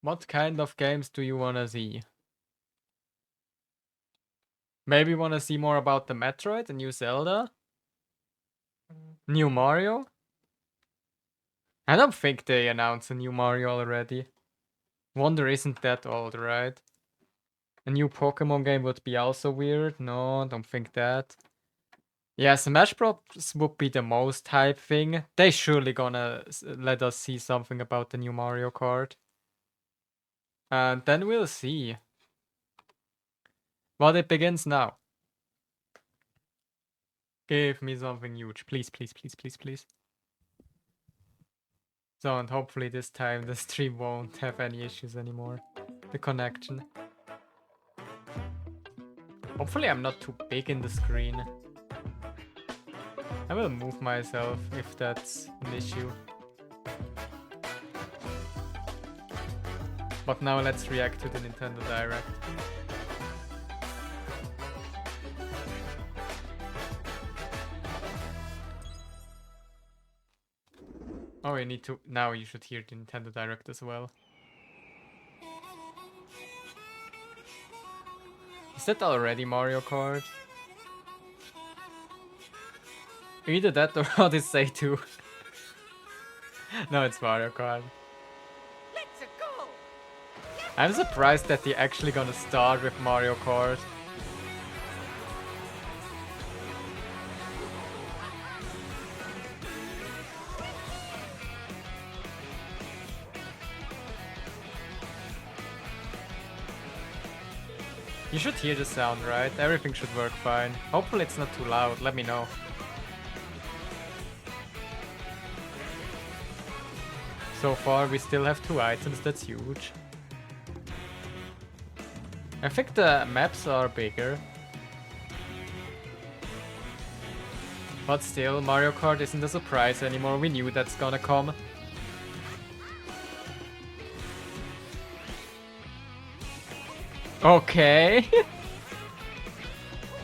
What kind of games do you wanna see? Maybe wanna see more about the Metroid, the new Zelda? New Mario? I don't think they announced a new Mario already. Wonder isn't that old, right? A new Pokemon game would be also weird. No, don't think that. Yeah, Smash Bros would be the most hype thing. They surely gonna let us see something about the new Mario Kart. And then we'll see. Well, it begins now. Give me something huge. Please, please, please, please, please. So, and hopefully this time the stream won't have any issues anymore. The connection. Hopefully I'm not too big in the screen. I will move myself if that's an issue. But now let's react to the Nintendo Direct. Oh, you need to... Now you should hear the Nintendo Direct as well. Is that already Mario Kart? Either that or Odyssey 2. No, it's Mario Kart. I'm surprised that they're actually gonna start with Mario Kart. You should hear the sound, right? Everything should work fine. Hopefully it's not too loud, let me know. So far we still have 2 items, that's huge. I think the maps are bigger. But still, Mario Kart isn't a surprise anymore, we knew that's gonna come. Okay.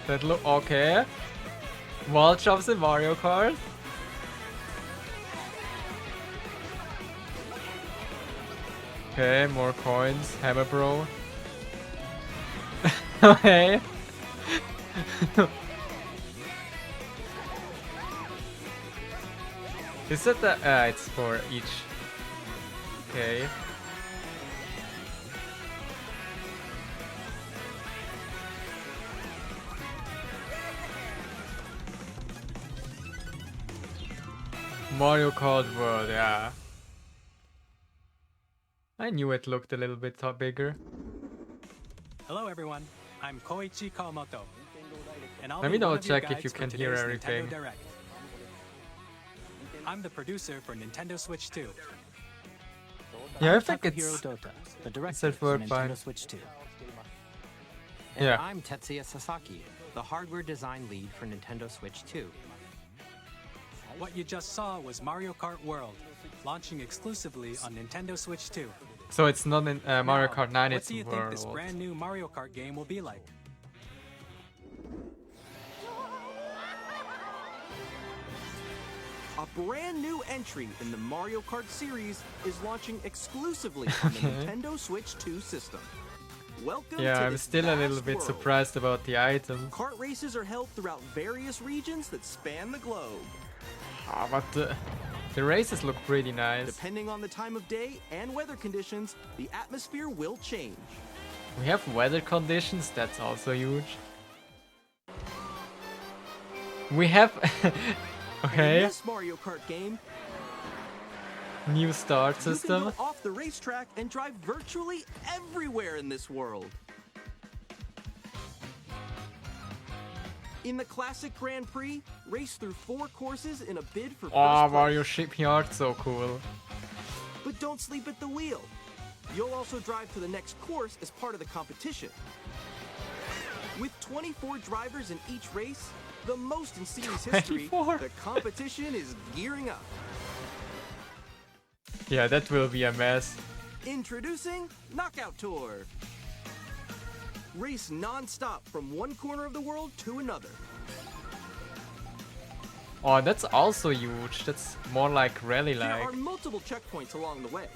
That look okay. Wall jumps in Mario Kart. Okay, more coins. Hammer Bro. Okay. Is that the... it's for each. Okay. Mario Kart World, yeah. I knew it looked a little bit bigger. Hello everyone, I'm Koichi Kawamoto. And I'll Let be me double one of your check if you guides for can hear today's everything. Nintendo Direct. I'm the producer for Nintendo Switch 2. Yeah, I I'm think it's... Takahiro Dota, the director said for word Nintendo fine. Switch 2. And Yeah. I'm Tetsuya Sasaki, the hardware design lead for Nintendo Switch 2. What you just saw was Mario Kart World, launching exclusively on Nintendo Switch 2. So it's not in Mario Now, Kart 9, what it's do you think this World. brand new Mario Kart game will be like? A brand new entry in the Mario Kart series is launching exclusively on the Nintendo Switch 2 system. Welcome Yeah, to I'm this still a little vast bit world. surprised about the items. Kart races are held throughout various regions that span the globe. Ah, but the races look pretty nice. Depending on the time of day and weather conditions, the atmosphere will change. We have weather conditions, that's also huge. We have... And in okay, this Mario Kart game, new start you can system. go off the racetrack and drive virtually everywhere in this world. In the classic Grand Prix, race through 4 courses in a bid for first Oh, place. Mario Shipyard, so cool. But don't sleep at the wheel. You'll also drive to the next course as part of the competition. With 24 drivers in each race, the most in series history, 24? the competition is gearing up. Yeah, that will be a mess. Introducing Knockout Tour. Race non-stop from one corner of the world to another. Oh, that's also huge. That's more like There are rally-like. multiple checkpoints along the way.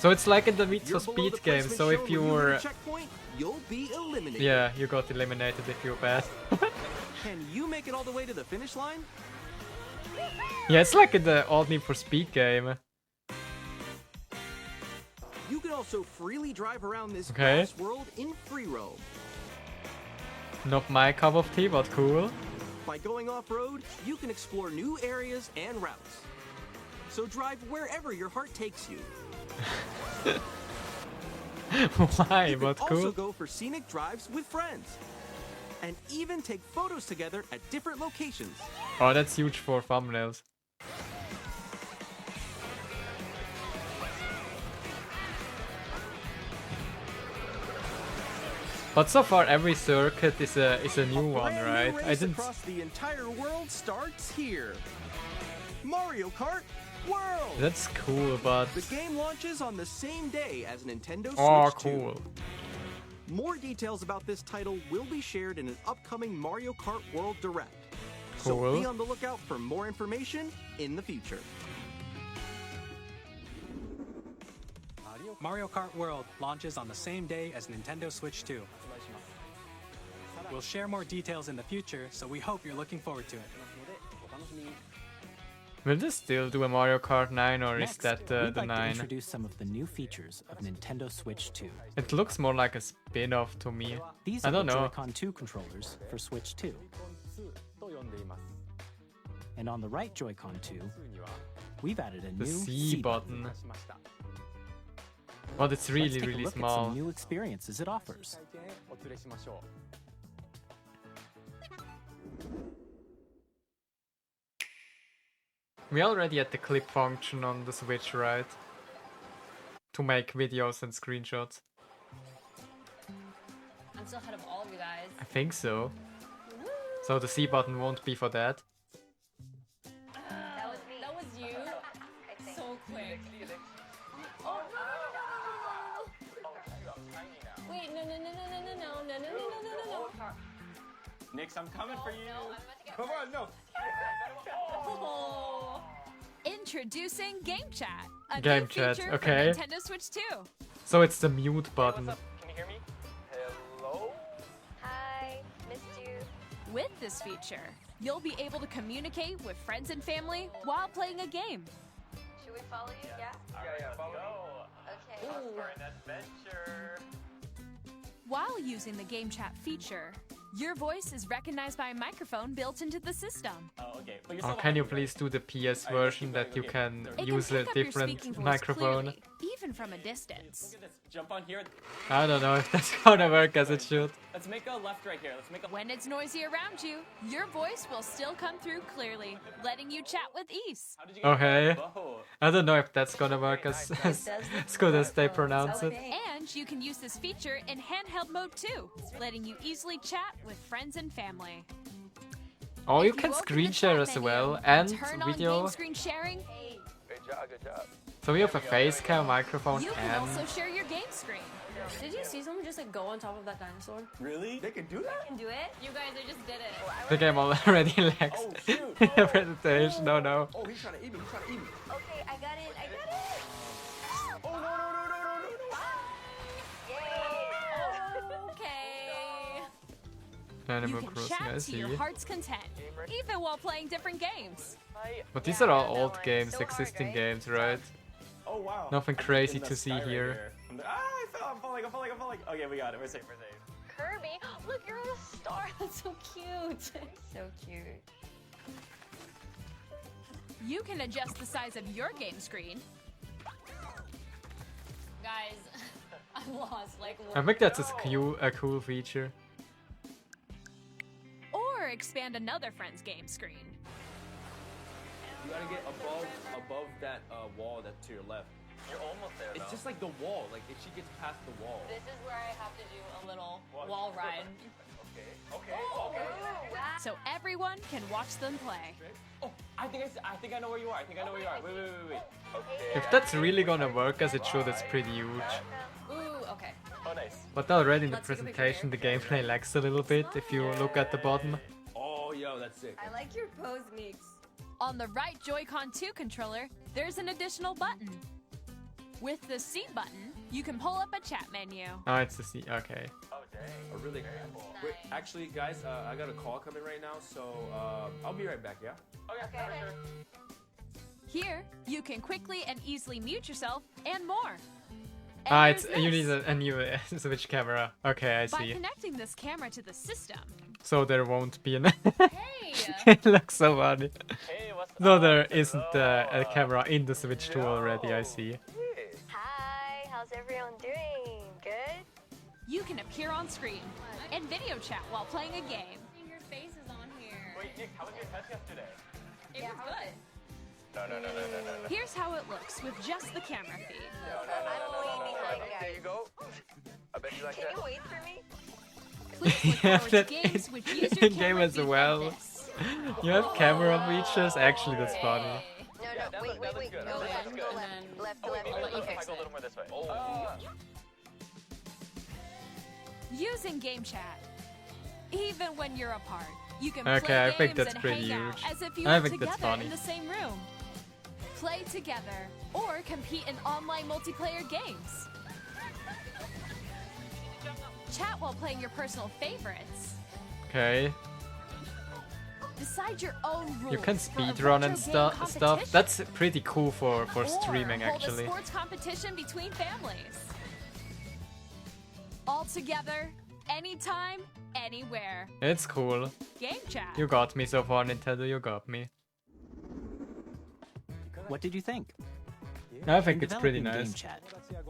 So it's like in the Need You're for below the Speed game. placement So if shown you when hit were, a checkpoint, you'll be eliminated. yeah, you got eliminated if you're bad. Can you make it all the way to the finish line? Yeah, it's like in the old Need for Speed game. You can also freely drive around this Okay. vast world in free roam. Not my cup of tea, but cool. By going off-road, you can explore new areas and routes. So drive wherever your heart takes you. Why? You can But also cool. go for scenic drives with friends. And even take photos together at different locations. Oh, that's huge for thumbnails. But so far every circuit is a new one, Brand right? new I race didn't. across the entire world starts here. Mario Kart World. That's cool, but The game launches on the same day as Nintendo Switch oh, 2. cool. More details about this title will be shared in an upcoming Mario Kart World Direct. So Cool. be on the lookout for more information in the future. Mario Kart World launches on the same day as Nintendo Switch 2. We'll share more details in the future, so we hope you're looking forward to it. Will this still do a Mario Kart 9 or is Next, that we'd the like to 9? introduce some of the new features of Nintendo Switch 2. It looks more like a spin-off to me. These I are don't the know. Joy-Con 2 controllers for Switch 2. And on the right Joy-Con 2, we've added a The new C button. But it's Let's really, take a really look at small. some new experiences it offers. We already had the clip function on the Switch, right? To make videos and screenshots. I'm still ahead of all of you guys. I think so. So the C button won't be for that. That was me. That was you. So quick. Oh no! Wait, no, no, no, no, no, no, no, no, no, no, no, no. Nix, I'm coming for you. No, I'm about to get Come on, no. Oh. Introducing Game Chat, a Game new Chat, feature okay. for Nintendo Switch 2. So it's the mute button. Can you hear me? Hello? Hi, missed you. With this feature, you'll be able to communicate with friends and family while playing a game. Should we follow you? Yeah. Yeah, follow me. Okay. For an adventure. While using the Game Chat feature, your voice is recognized by a microphone built into the system. Oh, okay. But you're Oh, still can you on, right? please do the PS Alright, version let's that keep you going, can okay. It use can a pick up your different speaking voice microphone? clearly, even from a distance. Look at this. Jump on here. I don't know if that's gonna work as it should. Let's make a left right here. Let's make a. When it's noisy around you, your voice will still come through clearly, letting you chat with ease. How did you get Okay. Whoa. I don't know if that's gonna work as good as they pronounce it. And you can use this feature in handheld mode too, letting you easily chat with friends and family. Oh, you If can open screen the share chat as menu well and turn on video. game screen sharing, Good job, good job. So we have a face cam, microphone, you can and also share your game screen. Did you see someone just like go on top of that dinosaur? Really? They can do that? Can do it? You guys, I just did it. the game already lags Oh, shoot. in the presentation. No, no. Oh, he's trying to eat me. He's trying to eat me. Okay, I got it. I got it. Oh, no, no, no, no, no, no, no. Okay. You Animal can Crossing, I chat to see. your heart's content, even while playing different games. But these are all that old one. games, So hard, existing right? games, right? Oh, wow. Nothing I'm crazy in the to see sky right here. I fell. I'm falling. Okay, we got it. We're safe. We're safe. Kirby, look, you're a star. That's so cute. So cute. You can adjust the size of your game screen, Guys, I'm lost. Like, I think that's a cool feature. or expand another friend's game screen. You gotta get above that wall that's to your left. You're almost there. It's just like the wall. Like if she gets past the wall. this is where I have to do a little wall ride. Okay. So everyone can watch them play. Oh, I think I know where you are. I think I know where you are. Wait. Okay. If that's really gonna work as it should, it's pretty huge. Ooh, okay. Oh, nice. But already in the Let's take a picture presentation, the gameplay lags a little bit if you look at the bottom. Oh, yo, that's sick. I like your pose, Meeks. On the right Joy-Con 2 controller, there's an additional button. With the C button, you can pull up a chat menu. Oh, it's the C. Okay. A really wait. Actually, guys, I got a call coming right now, so I'll be right back. Yeah. Okay, sure. Here, you can quickly and easily mute yourself and more. And Ah, it's there's you this. need a new Switch camera. Okay, I By see. connecting this camera to the system, So there won't be an. Hey! It looks so funny. Hey, what's No, up? there isn't a camera in the Switch 2 already. I see. Hi, how's everyone doing? Good? you can appear on screen and video chat while playing a game. Your face is on here. Wait, Nick, how was your test yesterday? It was good. No. Here's how it looks with just the camera feed. I'm way behind, There guys. you go. I bet you like Can that. you wait for me? Please look Yeah, forward to that games in- which use in your game camera as feed well. like this. You have camera features. Actually, that's funny. No, that wait, looks wait. good. Go That left, looks go good. left. Oh, wait, Left. if I Okay. go a little more this way. Using game chat. Even when you're apart, you can Okay, play I think games that's and pretty hang out huge. as if you I were think that's together funny. in the same room. Play together or compete in online multiplayer games. Chat while playing your personal favorites. Okay. Decide your own rules. You can for a speedrun and retro game stuff. competition. That's pretty cool for Or streaming, hold actually. a sports competition between families. All together, anytime, anywhere. It's cool. Game chat. You got me so far, Nintendo. You got me. What did you think? I think In it's pretty developing nice. Game Chat,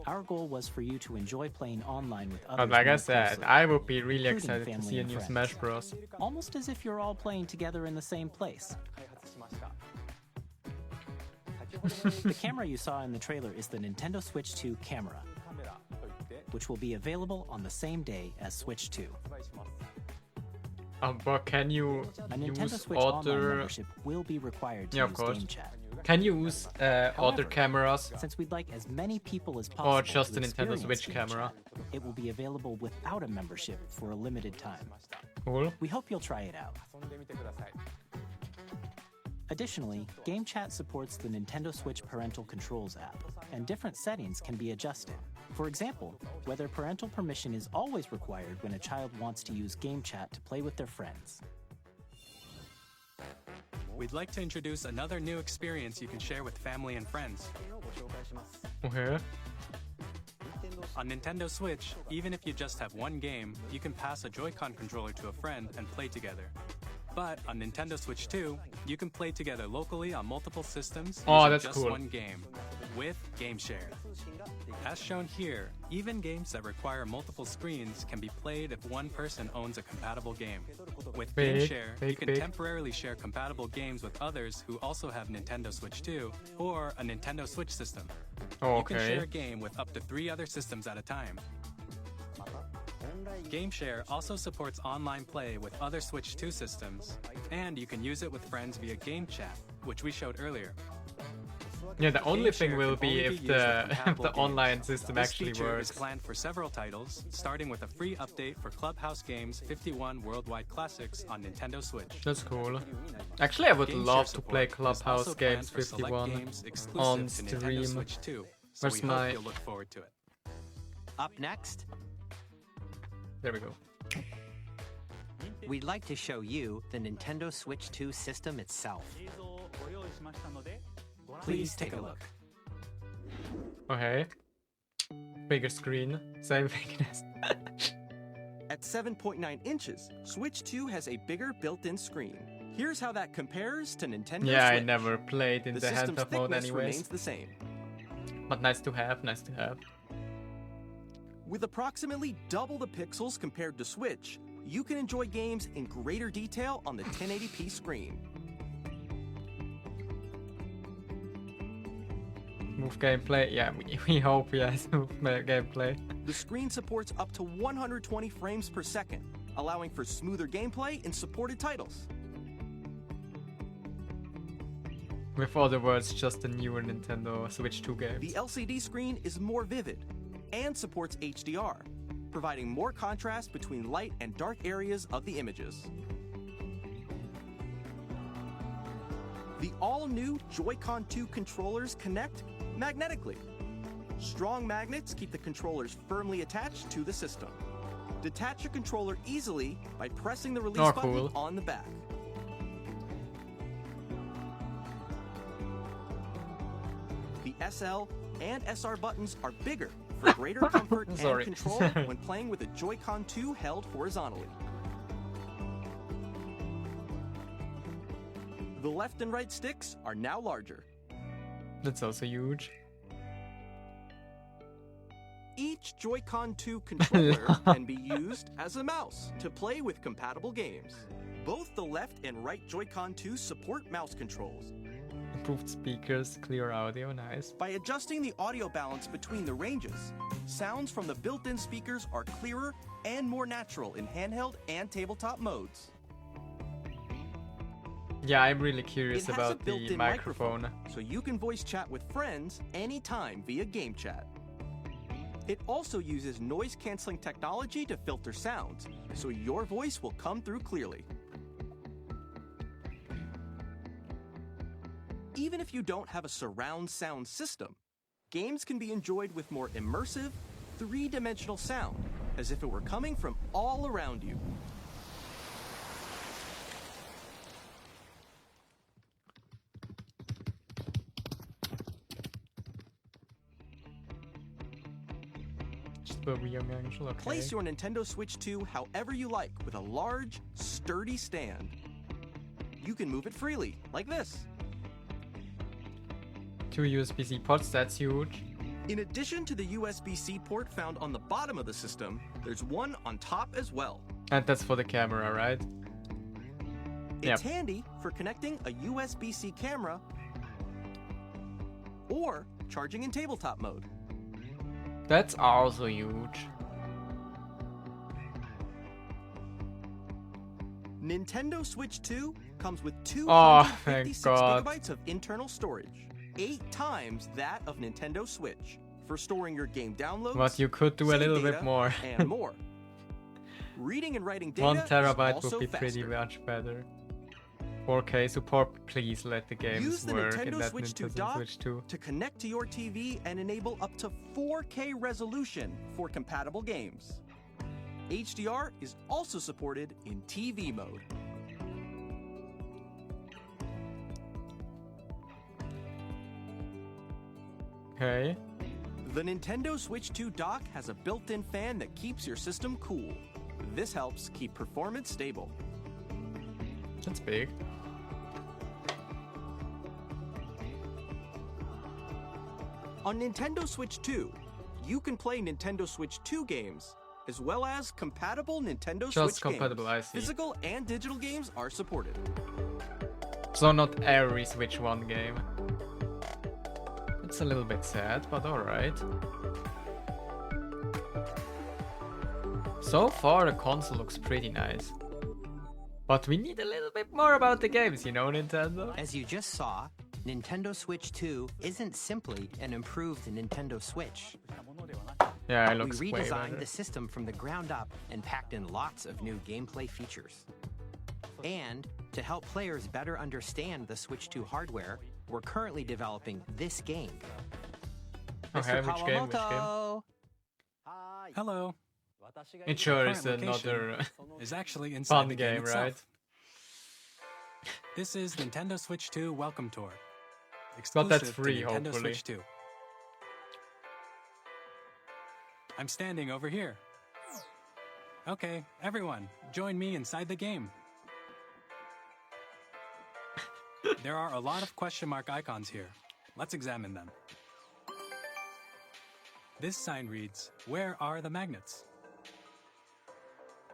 our goal was for you to enjoy playing online with others. But like I more said, closely, I would be really including excited to family see a and new friends. Smash Bros. Almost as if you're all playing together in the same place. The camera you saw in the trailer is the Nintendo Switch 2 camera, which will be available on the same day as Switch 2. But can you A Nintendo use Switch Online other? membership will be required to Yeah, of use course. Game Chat. Can you use other However, cameras? Since we'd like as many people as possible Or just to the Nintendo experience Switch Game camera? Chat, it will be available without a membership for a limited time. Cool. We hope you'll try it out. Additionally, Game Chat supports the Nintendo Switch Parental Controls app, and different settings can be adjusted. For example, whether parental permission is always required when a child wants to use Game Chat to play with their friends. We'd like to introduce another new experience you can share with family and friends. Okay. On Nintendo Switch, even if you just have one game, you can pass a Joy-Con controller to a friend and play together. But on Nintendo Switch 2, you can play together locally on multiple systems Oh, using that's just cool. one game with Game Share. As shown here, even games that require multiple screens can be played if one person owns a compatible game. With Game Big, Share, big, you can big. temporarily share compatible games with others who also have Nintendo Switch 2 or a Nintendo Switch system. Oh, You can okay. share a game with up to 3 other systems at a time. GameShare also supports online play with other Switch 2 systems, and you can use it with friends via Game Chat, which we showed earlier. Yeah, the only thing GameShare will can be only if used with the compatible the games. online system This actually feature works. is planned for several titles, starting with a free update for Clubhouse Games 51 Worldwide Classics on Nintendo Switch. That's cool. Actually, I would GameShare love to play support is Clubhouse also Games planned for select 51 games exclusive on to Nintendo stream. Switch 2, so Where's we my- hope you'll look forward to it. Up next, There we go. we'd like to show you the Nintendo Switch 2 system itself. Please take a look. Okay. Bigger screen. Same thickness. At 7.9 inches, Switch 2 has a bigger built-in screen. Here's how that compares to Nintendo Yeah, I Switch. never played in The the system's handheld mode thickness anyways. remains the same. But nice to have, nice to have. With approximately double the pixels compared to Switch, you can enjoy games in greater detail on the 1080p screen. Move gameplay. Yeah, we hope yes, move gameplay. The screen supports up to 120 frames per second, allowing for smoother gameplay in supported titles. With other words, just a newer Nintendo Switch 2 game. The LCD screen is more vivid and supports HDR, providing more contrast between light and dark areas of the images. The all-new Joy-Con 2 controllers connect magnetically. Strong magnets keep the controllers firmly attached to the system. Detach your controller easily by pressing the release button cool. on the back. The SL and SR buttons are bigger for greater comfort and Sorry. control when playing with a Joy-Con 2 held horizontally. The left and right sticks are now larger. That's also huge. Each Joy-Con 2 controller can be used as a mouse to play with compatible games. Both the left and right Joy-Con 2 support mouse controls. Improved speakers, clear audio, nice. By adjusting the audio balance between the ranges, sounds from the built-in speakers are clearer and more natural in handheld and tabletop modes. Yeah, I'm really curious It has about a the built-in microphone. so you can voice chat with friends anytime via game chat. It also uses noise-canceling technology to filter sounds, so your voice will come through clearly. Even if you don't have a surround sound system, games can be enjoyed with more immersive, three-dimensional sound, as if it were coming from all around you. Okay. Place your Nintendo Switch 2 however you like with a large, sturdy stand. You can move it freely, like this. 2 USB-C ports, that's huge. In addition to the USB-C port found on the bottom of the system, there's one on top as well. And that's for the camera, right? It's handy for connecting a USB-C camera or charging in tabletop mode. That's also huge. Nintendo Switch 2 comes with Oh, 256 thank God. gigabytes of internal storage, 8 times that of Nintendo Switch, for storing your game downloads. But you could do a save little bit data, more. and more. Reading and writing data 1 is terabyte also would be pretty faster. much better. 4K support, please let the games Use the work in Nintendo that Switch 2 Nintendo dock Switch 2. to connect to your TV and enable up to 4K resolution for compatible games. HDR is also supported in TV mode. Okay. The Nintendo Switch 2 dock has a built-in fan that keeps your system cool. This helps keep performance stable. That's big. On Nintendo Switch 2, you can play Nintendo Switch 2 games, as well as compatible Nintendo Just Switch compatible, games. I see. Physical and digital games are supported. So not every Switch 1 game. It's a little bit sad, but alright. So far the console looks pretty nice. But we need a little bit more about the games, you know, Nintendo? As you just saw, Nintendo Switch 2 isn't simply an improved Nintendo Switch. Yeah, it looks We way redesigned better. the system from the ground up and packed in lots of new gameplay features. And to help players better understand the Switch 2 hardware, we're currently developing this game. Okay, Mr. which game, which game? Kawamoto! Hello. It sure is Current location another is actually inside fun the game, itself. right? This is Nintendo Switch 2 Welcome Tour. But that's Exclusive to free, Nintendo hopefully. Switch 2. I'm standing over here. Okay, everyone, join me inside the game. There are a lot of question mark icons here. Let's examine them. This sign reads, "Where are the magnets?"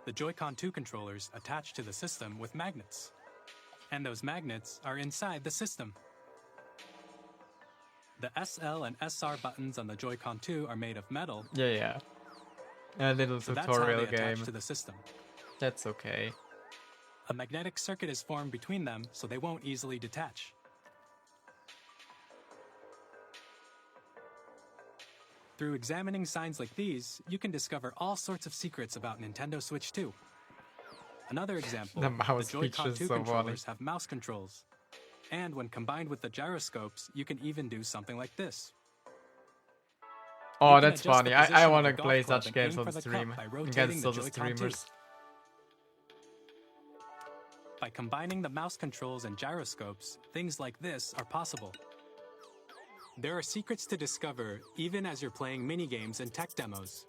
The Joy-Con 2 controllers attach to the system with magnets. And those magnets are inside the system. The SL and SR buttons on the Joy-Con 2 are made of metal. Yeah. A little So that's how tutorial they attach game. to the system. That's okay. A magnetic circuit is formed between them, so they won't easily detach. Through examining signs like these, you can discover all sorts of secrets about Nintendo Switch 2. Another example, The mouse Joy-Con feature is 2 so funny. controllers have mouse controls. And when combined with the gyroscopes, you can even do something like this. Oh, You can that's adjust the funny. I position of want the to golf play club such and games aim on for the cup stream by rotating against the other Joy-Con too. streamers. By combining the mouse controls and gyroscopes, things like this are possible. There are secrets to discover even as you're playing minigames and tech demos.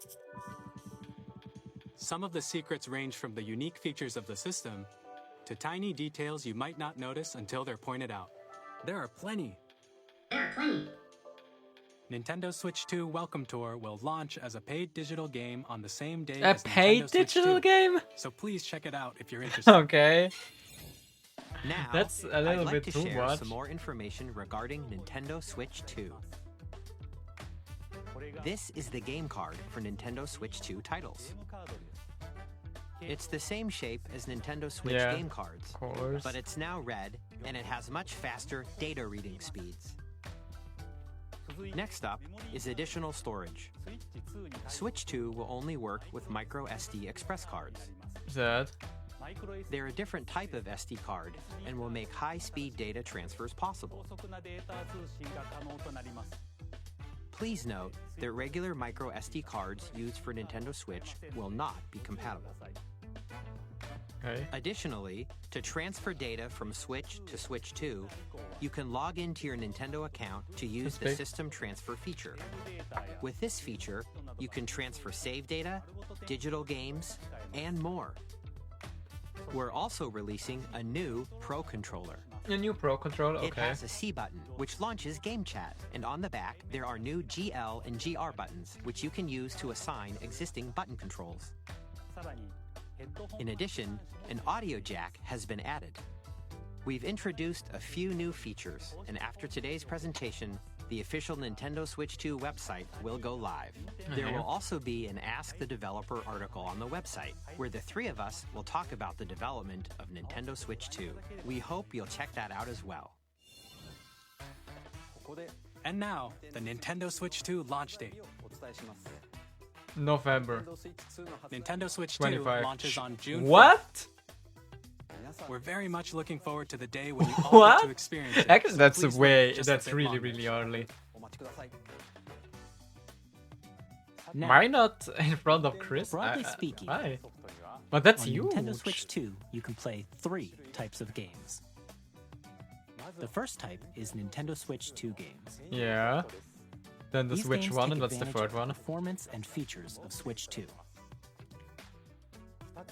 Some of the secrets range from the unique features of the system to tiny details you might not notice until they're pointed out. There are plenty. Nintendo Switch 2 Welcome Tour will launch as a paid digital game on the same day A as paid Nintendo Switch digital 2. game? So please check it out if you're interested. Okay. Now, That's a little I'd like bit to too share much. some more information regarding Nintendo Switch 2. This is the game card for Nintendo Switch 2 titles. It's the same shape as Nintendo Switch Yeah, game cards, of course. but it's now red and it has much faster data reading speeds. Next up is additional storage. Switch 2 will only work with micro SD express cards. That. They're a different type of SD card and will make high-speed data transfers possible. Please note that regular micro SD cards used for Nintendo Switch will not be compatible. Okay. Additionally, to transfer data from Switch to Switch 2, you can log into your Nintendo account to use That's the big. System Transfer feature. With this feature, you can transfer save data, digital games, and more. We're also releasing a new Pro Controller. A new Pro controller. It Okay. has a C button, which launches Game Chat, and on the back, there are new GL and GR buttons, which you can use to assign existing button controls. In addition, an audio jack has been added. We've introduced a few new features, and after today's presentation, the official Nintendo Switch 2 website will go live. There will also be an Ask the Developer article on the website, where the three of us will talk about the development of Nintendo Switch 2. We hope you'll check that out as well. And now, the Nintendo Switch 2 launch date. November Nintendo Switch 2 25. launches on June 5th. What? We're very much looking forward to the day when you all get What? to experience it. Actually, so that's please way. wait just a That's bit really, longer. really early. Now, Why not in front of Chris? broadly speaking, Why? But that's on huge. Nintendo Switch 2, you can play 3 types of games. The first type is Nintendo Switch 2 games. Yeah. Then the These Switch games 1, take and what's the advantage third of one? Performance and features of Switch 2.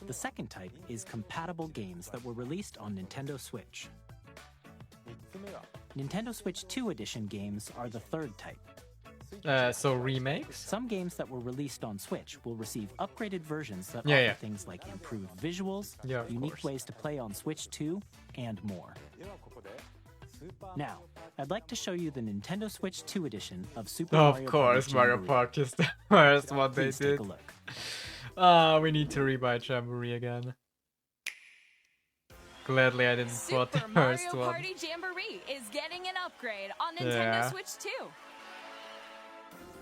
The second type is compatible games that were released on Nintendo Switch. Nintendo Switch 2 edition games are the third type. So remakes? Some games that were released on Switch will receive upgraded versions that Yeah, offer yeah. things like improved visuals, Yeah, of unique course. ways to play on Switch 2, and more. Now, I'd like to show you the Nintendo Switch 2 edition of Super Of Mario course, Party Mario Jamboree. Party is the first one they Please take did. a look. We need to rebuy Jamboree again. Gladly I didn't bought the Super first Mario one. Party Jamboree is getting an upgrade on Nintendo Yeah. Switch 2.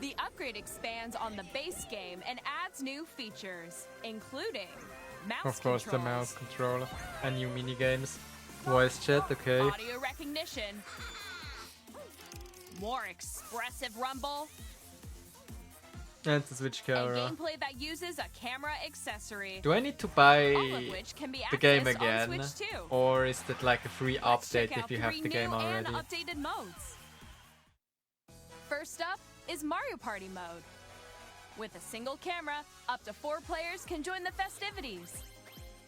The upgrade expands on the base game and adds new features, including mouse Of course, the controls, mouse controller and new mini games. Voice chat, okay. audio recognition, more expressive rumble, And the Switch and camera. gameplay that uses a camera accessory. Do I need to buy All of which can be the game accessed on again? Switch 2. Or is it like a free Let's update check out if you have 3 the game new already? and updated modes. First up is Mario Party mode. With a single camera, up to 4 players can join the festivities.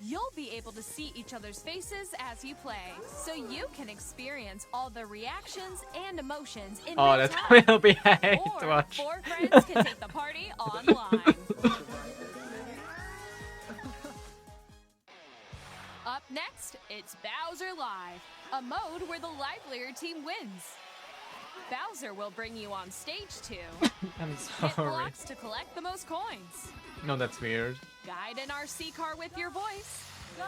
You'll be able to see each other's faces as you play, so you can experience all the reactions and emotions in Oh, real that time. will be hate to Or watch. 4 friends can take the party online. Up next, it's Bowser Live, a mode where the livelier team wins. Bowser will bring you on stage to I'm hit sorry. blocks to collect the most coins, No, that's weird. guide an RC car with your voice, go,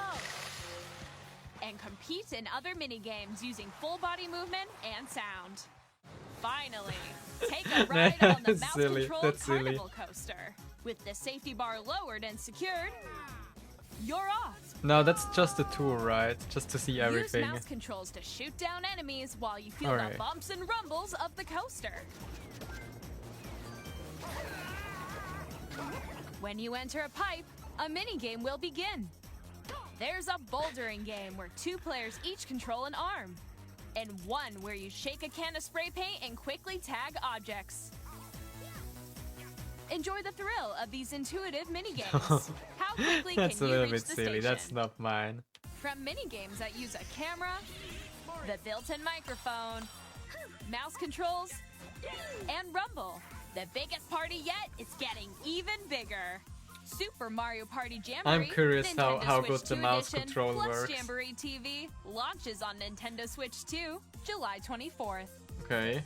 and compete in other mini games using full body movement and sound. Finally, take a ride on the That's silly, mouse-controlled that's silly. carnival coaster. With the safety bar lowered and secured, you're off. No, that's just a tour, right? Just to see Use everything. mouse controls to shoot down enemies while you feel Alright. the bumps and rumbles of the coaster. When you enter a pipe, a mini-game will begin. There's a bouldering game where 2 players each control an arm, and one where you shake a can of spray paint and quickly tag objects. Enjoy the thrill of these intuitive mini-games. How quickly That's a can you little reach bit the silly. station? That's not mine. From mini-games that use a camera, the built-in microphone, mouse controls, and rumble, the biggest party yet is getting even bigger. Super Mario Party Jamboree, I'm curious Nintendo how Switch good the 2 mouse edition, control plus works. Jamboree TV launches on Nintendo Switch 2, July 24th. Okay.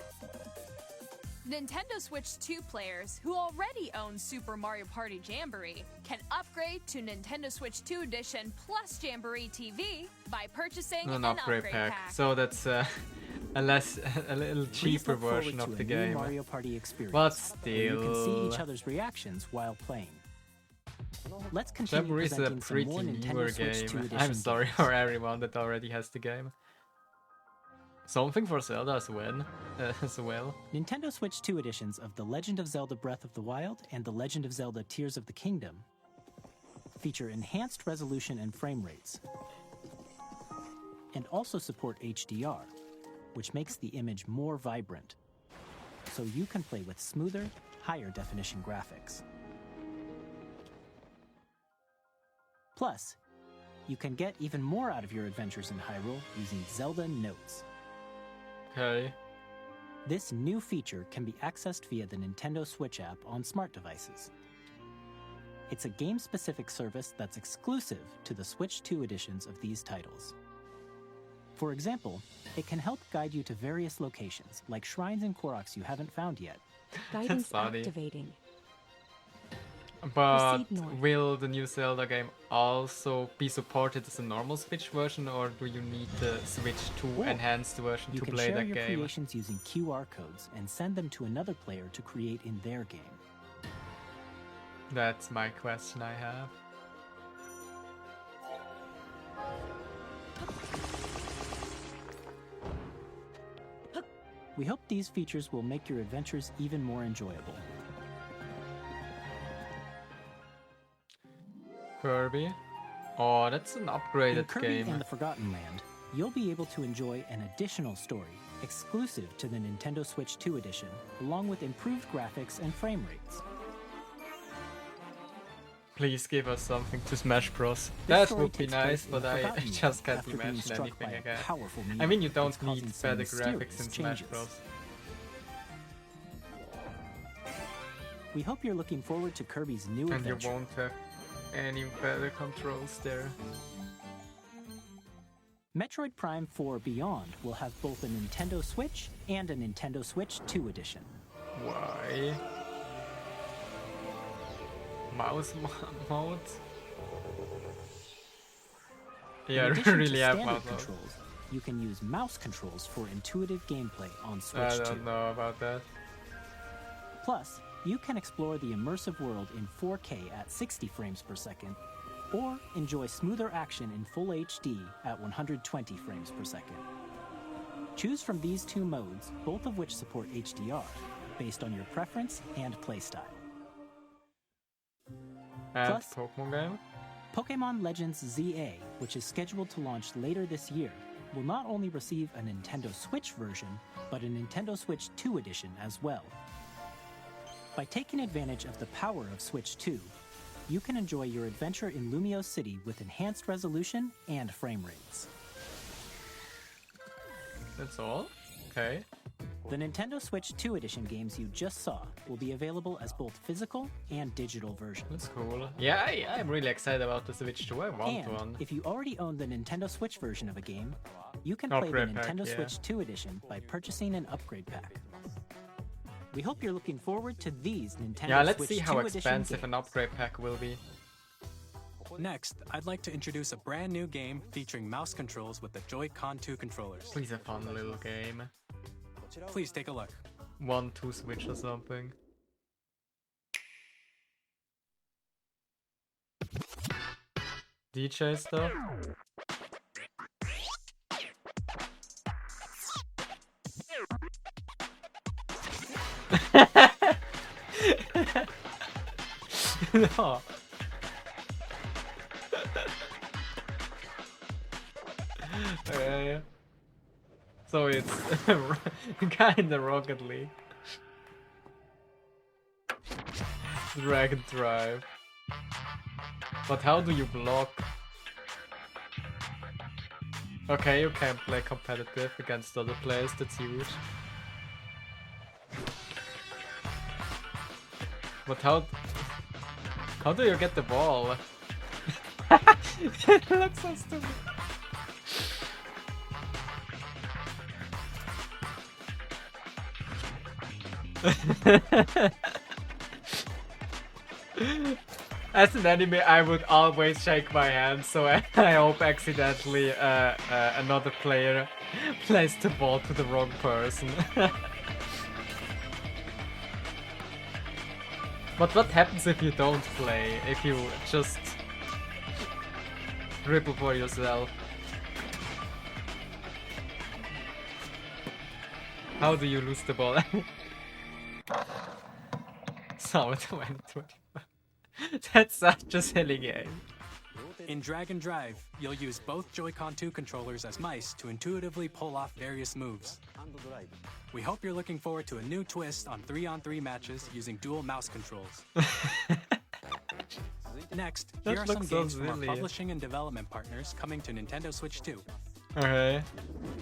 Nintendo Switch 2 players who already own Super Mario Party Jamboree can upgrade to Nintendo Switch 2 Edition plus Jamboree TV by purchasing An an upgrade pack. So that's a little Please cheaper look forward version to of a the new game. Mario Party experience. But where you can see still, each other's reactions while playing. Let's continue Jamboree is a presenting some pretty more newer Nintendo Switch 2 game. Edition I'm sorry games. for everyone that already has the game. Something for Zelda as well. Nintendo Switch 2 editions of The Legend of Zelda Breath of the Wild and The Legend of Zelda Tears of the Kingdom feature enhanced resolution and frame rates, and also support HDR, which makes the image more vibrant, so you can play with smoother, higher definition graphics. Plus, you can get even more out of your adventures in Hyrule using Zelda Notes. Okay. This new feature can be accessed via the Nintendo Switch app on smart devices. It's a game-specific service that's exclusive to the Switch 2 editions of these titles. For example, it can help guide you to various locations, like shrines and Koroks you haven't found yet. Guidance funny. activating. But Proceed north. will the new Zelda game also be supported as a normal Switch version, or do you need the Switch 2 Or enhanced version You to can play share that your game? creations using QR codes and send them to another player to create in their game. That's my question I have. We hope these features will make your adventures even more enjoyable. Kirby? Oh, that's an In upgraded Kirby game. and the Forgotten Land, you'll be able to enjoy an additional story exclusive to the Nintendo Switch 2 edition, along with improved graphics and frame rates. Please give us something to Smash Bros. This That story would be takes nice, place in but the I Forgotten Land just can't after being imagine struck anything by a again. powerful I mean, you meteor don't that's causing need some better graphics mysterious in Smash changes. Bros. We hope you're looking forward to Kirby's new And you adventure. won't have any better controls there. Metroid Prime 4 Beyond will have both a Nintendo Switch and a Nintendo Switch 2 edition. Why? Mouse mode? Yeah, I In addition really to have standard mouse mode. controls, you can use mouse controls for intuitive gameplay on Switch I 2. don't know about that. Plus, you can explore the immersive world in 4K at 60 frames per second, or enjoy smoother action in full HD at 120 frames per second. Choose from these two modes, both of which support HDR, based on your preference and playstyle. And Plus- Pokemon game? Pokemon Legends ZA, which is scheduled to launch later this year, will not only receive a Nintendo Switch version, but a Nintendo Switch 2 edition as well. By taking advantage of the power of Switch 2, you can enjoy your adventure in Lumio City with enhanced resolution and frame rates. That's all? Okay. The Nintendo Switch 2 edition games you just saw will be available as both physical and digital versions. That's cool. Yeah, I'm really excited about the Switch 2. I want And one. if you already own the Nintendo Switch version of a game, you can play the Upgrade pack, Nintendo yeah. Switch 2 edition by purchasing an upgrade pack. We hope you're looking forward to these Nintendo Yeah, let's Switch see 2 how edition expensive an games. upgrade pack will be. Next, I'd like to introduce a brand new game featuring mouse controls with the Joy-Con 2 controllers. Please a fun little game. Please take a look. 1-2 Switch or something. DJ stuff? No. So it's kinda Rocket League. Drag and drive. But how do you block? Okay, you can't play competitive against other players, that's huge. But how do you get the ball? It looks so stupid. As an enemy, I would always shake my hand, so I hope accidentally another player plays the ball to the wrong person. But what happens if you don't play? If you just dribble for yourself? How do you lose the ball? Summer 2025. That's such a silly game. In Drag and Drive, you'll use both Joy-Con 2 controllers as mice to intuitively pull off various moves. We hope you're looking forward to a new twist on 3-on-3 matches using dual mouse controls. Next, here are some games from our publishing and development partners coming to Nintendo Switch 2. Okay.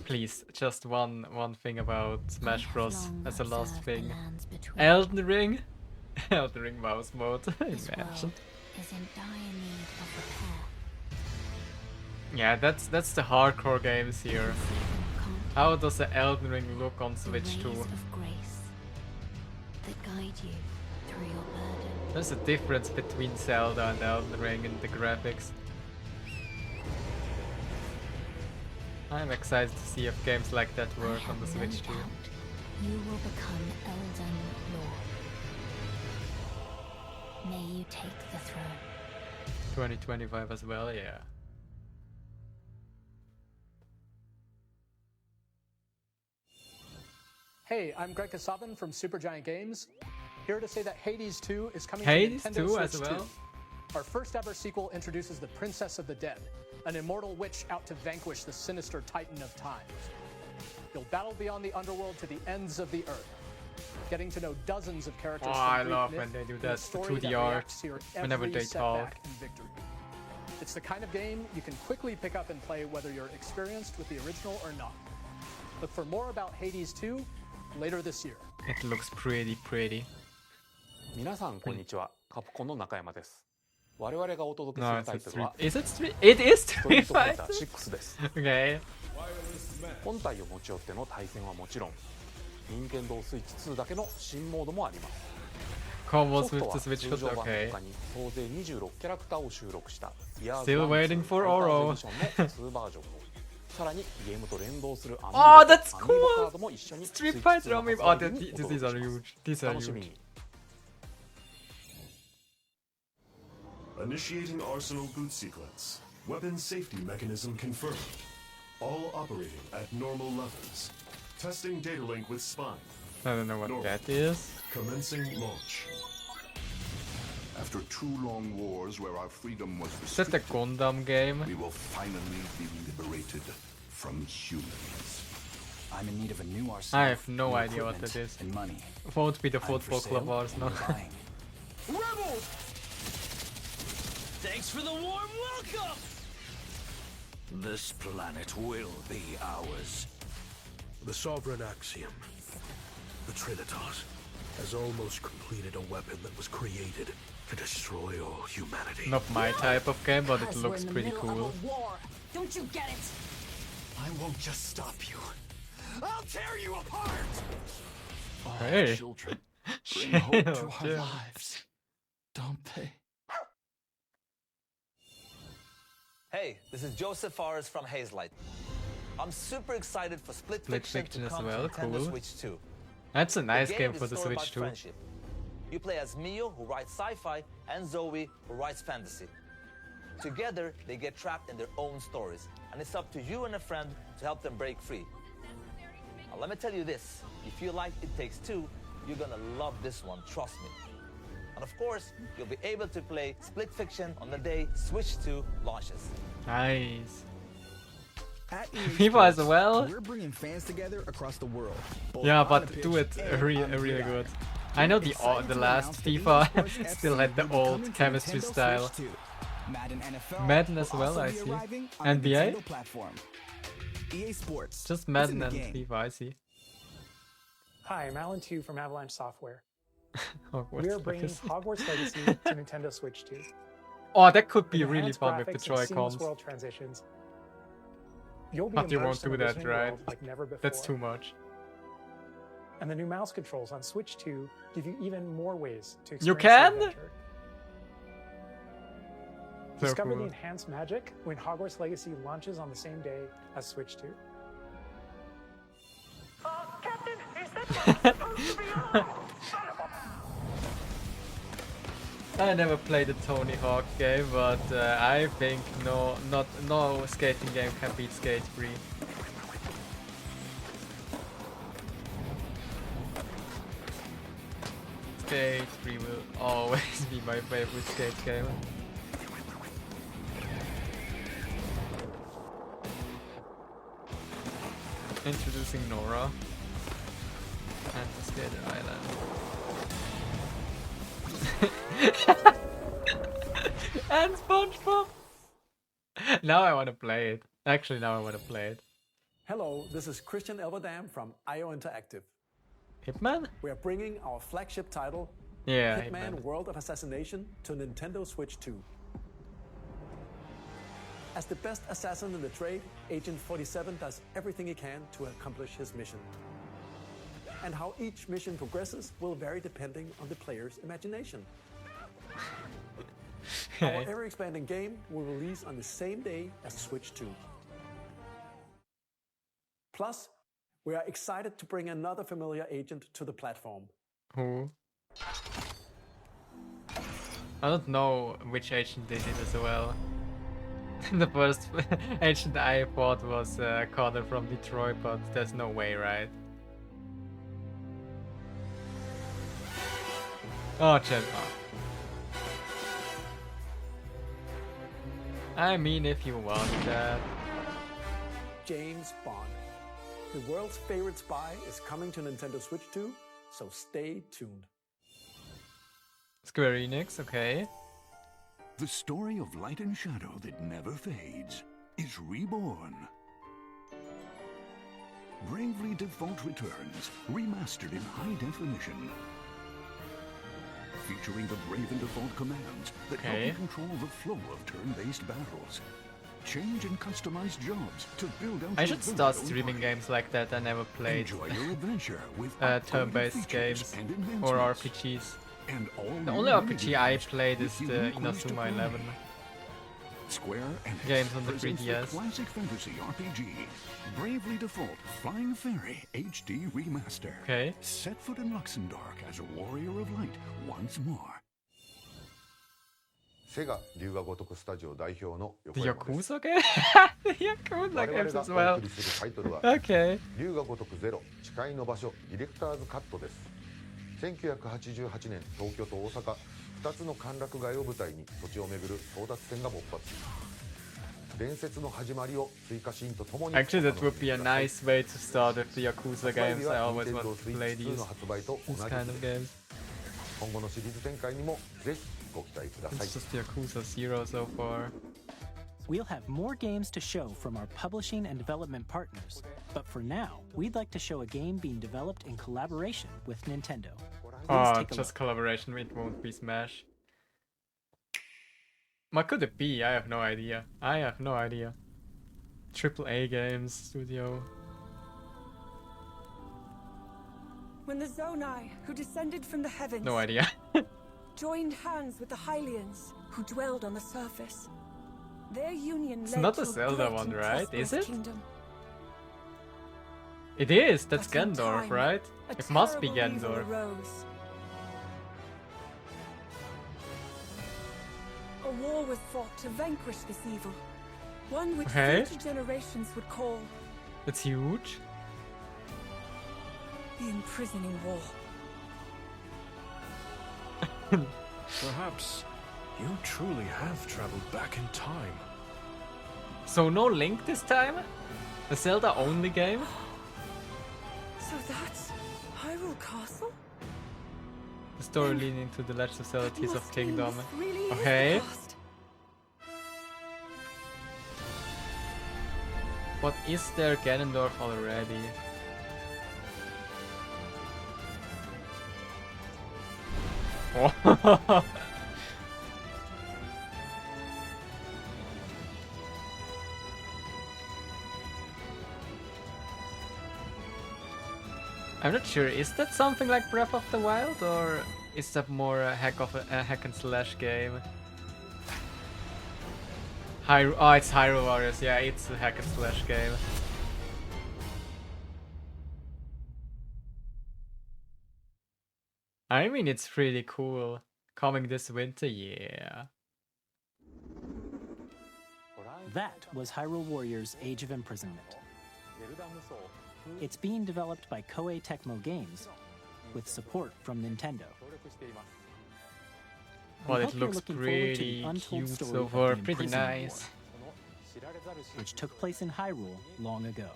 Please, just one thing about Smash Bros. As a last thing. Elden Ring? Elden Ring mouse mode. Imagine. Yeah, that's the hardcore games here. How does the Elden Ring look on Switch 2? There's a difference between Zelda and Elden Ring in the graphics. I'm excited to see if games like that work on the Switch 2. You will become Elden Lord. May you take the throne. 2025 as well, yeah. Hey, I'm Greg Kasavin from Supergiant Games. Here to say that Hades 2 is coming Hades to Nintendo 2 Switch as well? 2. Our first ever sequel introduces the Princess of the Dead, an immortal witch out to vanquish the sinister Titan of Time. You'll battle beyond the underworld to the ends of the earth, getting to know dozens of characters. Oh, I love when they do that, the 2D art, whenever they talk. It's the kind of game you can quickly pick up and play whether you're experienced with the original or not. Look for more about Hades 2 later this year. It looks pretty. 皆さんこんにちは。カプコンの中山です。我々がお届けす No, るタイトルは Is it Street? It is Street Fighter! 6です。Okay. 本体を持ち寄っての対戦はもちろん、任天堂スイッチ2だけの新モードもあります。 Combos ソフ with トは the Switch 通常 Cut, 版の okay. 他に総勢26キャラクターを収録した Still waiting for Oro. 2バージョンをさらにゲームと連動する Oh, that's アミーボカー cool! ドも一緒に Street Fighter Amiibo. Oh, these are huge. These are 楽しみ huge. に。 Initiating Arsenal boot sequence. Weapon safety mechanism confirmed. All operating at normal levels. Testing data link with Spine. I don't know what Normal. that is. Commencing launch. After 2 long wars where our freedom was Is that a restricted, Gundam game? we will finally be liberated from humans. I'm in need of a new arsenal. I have no new idea what equipment, that is. And money. Won't be the I'm Football for Club sale, Arsenal. and you're buying. Rebels! Thanks for the warm welcome! This planet will be ours. The Sovereign Axiom, the Trinitas, has almost completed a weapon that was created to destroy all humanity. Not my type of game, but it Because looks we're in the pretty middle cool. Of a war. Don't you get it? I won't just stop you. I'll tear you apart! Hey. Children bring hope to our Chill. lives, don't they? Hey, this is Joseph Fares from Hazelight. I'm super excited for Split Fiction to as come well, to Nintendo cool. Switch 2. That's a nice The game is for a the story Switch about too. friendship. You play as Mio, who writes sci-fi, and Zoe, who writes fantasy. Together, they get trapped in their own stories, and it's up to you and a friend to help them break free. Now, let me tell you this. If you like It Takes Two, you're gonna love this one, trust me. And of course, you'll be able to play Split Fiction on the day Switch 2 launches. Nice. At FIFA as well. We're bringing fans together across the world. Yeah, but do it really good. I know the last FIFA still had the old chemistry style. Madden as well, I see. NBA? EA Sports. Just Madden and FIFA, I see. Hi, I'm Alan Tu from Avalanche Software. Hogwarts We are bringing Legacy. Hogwarts Legacy to Nintendo Switch 2. Oh, that could be With really enhanced fun with the graphics and seamless Joy-Cons. world transitions. You'll be But you won't immersed in do a that, Disney right? world like never before. That's too much. And the new mouse controls on Switch 2 give you even more ways to You experience the can? adventure. So Discover the cool. enhanced magic when Hogwarts Legacy launches on the same day as Switch 2. I never played a Tony Hawk game, but I think no skating game can beat Skate 3. Skate 3 will always be my favorite skate game. Introducing Nora and the Skater Island. And SpongeBob! Now I want to play it. Actually, now I want to play it. Hello, this is Christian Elverdam from IO Interactive. Hitman? We are bringing our flagship title, Yeah, Hitman Hitman. World of Assassination, to Nintendo Switch 2. As the best assassin in the trade, Agent 47 does everything he can to accomplish his mission. And how each mission progresses will vary depending on the player's imagination. Our ever-expanding game will release on the same day as Switch 2. Plus, we are excited to bring another familiar agent to the platform. Who? I don't know which agent they did as well. The first agent I thought was Connor from Detroit, but there's no way, right? Oh, Chen. I mean, if you want that. James Bond. The world's favorite spy is coming to Nintendo Switch 2, so stay tuned. Square Enix, okay. The story of light and shadow that never fades is reborn. Bravely Default returns, remastered in high definition. Featuring the Brave and Default commands that help you control the flow of turn-based battles. Change and customize jobs to build out I your should very start own streaming army. games like that. I never played Enjoy your adventure with turn-based upgraded games features and or advancements. RPGs. And all The new only limited RPG I games played with is the unique ways to Inazuma play. 11. Square Enix Games on the presents 3DS. the classic fantasy RPG, Bravely Default Flying Fairy HD Remaster. Okay. Set foot in Luxembourg as a warrior of light once more. セガ龍が如くスタジオ代表の The 横山です Yakuza game? The Yakuza 我々 games が as お well. 送りするタイトルは Okay. 龍が如くゼロ誓いの場所ディレクターズカットです1988年東京と大阪2つの歓楽街を舞台に土地をめぐる争奪戦が勃発伝説の始まりを追加シーンとともに Actually, that would be a nice way to start with the Yakuza 発売 games. 日 I は always Nintendo wanted to play Switch 2 の these 発売と同じ kind of 日です games. 今後のシリーズ展開にもぜひご期待ください It's just Yakuza 0 so far. We'll have more games to show from our publishing and development partners, but for now, we'd like to show a game being developed in collaboration with Nintendo. Let's Oh, take a just look. collaboration, it won't be Smash. What could it be? I have no idea. I have no idea. AAA games, studio. When the Zonai, who descended from the heavens, No idea. joined hands with the Hylians, who dwelled on the surface, their union It's led not to a a Zelda great one, and right? prosperous Is it? Kingdom. It is, that's But in Gandorf, time, right? a It must be terrible evil Gandorf. arose. A war was fought to vanquish this evil, one which Okay. future generations would call It's huge. the imprisoning war. Perhaps you truly have traveled back in time. So no Link this time? A Zelda only game? So that's Hyrule Castle? The story leading to the Legend of Zelda Tears of Kingdom. Really is the Okay. past. What is there Ganondorf already? Oh. I'm not sure, is that something like Breath of the Wild, or is that more a hack and slash game? Oh, it's Hyrule Warriors, yeah, it's a hack and slash game. I mean, it's pretty cool. Coming this winter, yeah. That was Hyrule Warriors Age of Imprisonment. It's being developed by Koei Tecmo Games with support from Nintendo. Well, We it hope you're looks looking forward to the pretty untold cute story so of far, the pretty Imprisonment nice. War, which took place in Hyrule long ago.